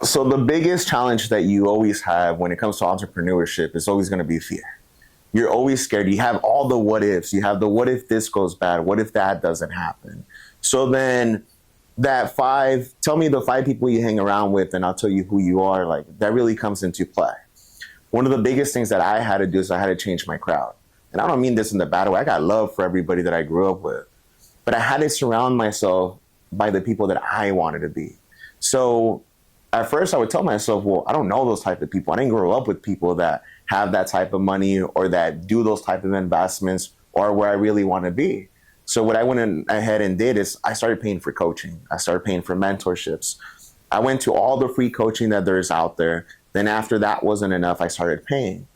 So the biggest challenge that you always have when it comes to entrepreneurship is always going to be fear. You're always scared. You have all the what ifs. You have the what if this goes bad? What if that doesn't happen? So then tell me the five people you hang around with and I'll tell you who you are. Like that really comes into play. One of the biggest things that I had to do is I had to change my crowd. And I don't mean this in the bad way. I got love for everybody that I grew up with. But I had to surround myself by the people that I wanted to be. So at first I would tell myself, well, I don't know those type of people. I didn't grow up with people that have that type of money or that do those type of investments or where I really want to be. So what I went ahead and did is I started paying for coaching. I started paying for mentorships. I went to all the free coaching that there's out there. Then after that wasn't enough, I started paying.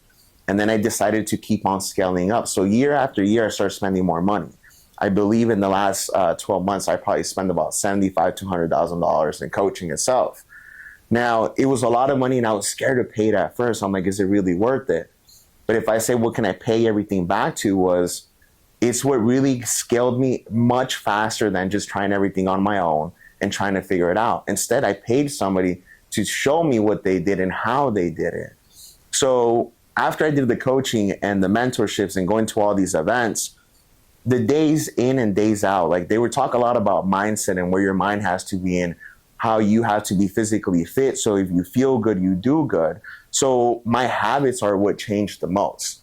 And then I decided to keep on scaling up. So year after year, I started spending more money. I believe in the last 12 months, I probably spent about $75,000 to $100,000 in coaching itself. Now, it was a lot of money and I was scared to pay it at first. I'm like, is it really worth it? But if I say, what can I pay everything back to it's what really scaled me much faster than just trying everything on my own and trying to figure it out. Instead, I paid somebody to show me what they did and how they did it. So after I did the coaching and the mentorships and going to all these events, the days in and days out, like they would talk a lot about mindset and where your mind has to be in, how you have to be physically fit. So if you feel good, you do good. So my habits are what changed the most.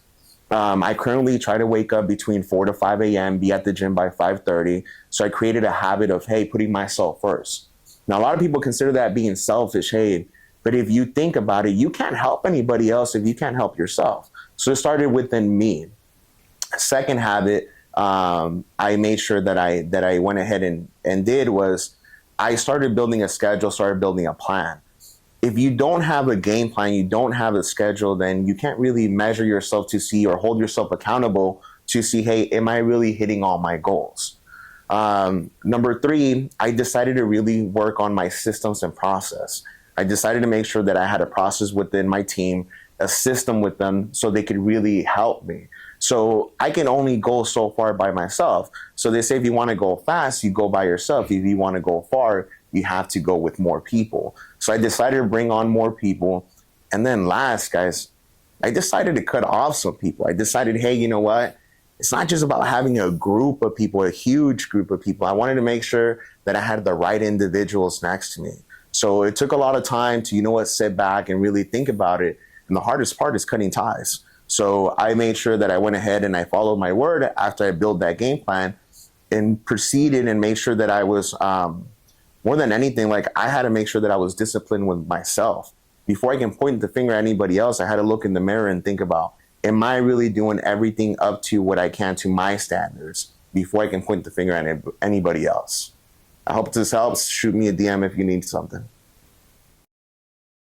I currently try to wake up between 4 to 5 a.m., be at the gym by 5:30. So I created a habit of, hey, putting myself first. Now, a lot of people consider that being selfish, hey, but if you think about it, you can't help anybody else if you can't help yourself. So it started within me. Second habit, I made sure that I went ahead and did was I started building a schedule, started building a plan. If you don't have a game plan, you don't have a schedule, then you can't really measure yourself to see or hold yourself accountable to see, hey, am I really hitting all my goals? Number three, I decided to really work on my systems and process. I decided to make sure that I had a process within my team, a system with them so they could really help me. So I can only go so far by myself. So they say if you want to go fast, you go by yourself. If you want to go far, you have to go with more people. So I decided to bring on more people. And then last, guys, I decided to cut off some people. I decided, hey, you know what? It's not just about having a group of people, a huge group of people. I wanted to make sure that I had the right individuals next to me. So it took a lot of time to, sit back and really think about it. And the hardest part is cutting ties. So I made sure that I went ahead and I followed my word after I built that game plan and proceeded and made sure that I was, more than anything, like I had to make sure that I was disciplined with myself. Before I can point the finger at anybody else, I had to look in the mirror and think about, am I really doing everything up to what I can to my standards before I can point the finger at anybody else? I hope this helps. Shoot me a DM if you need something.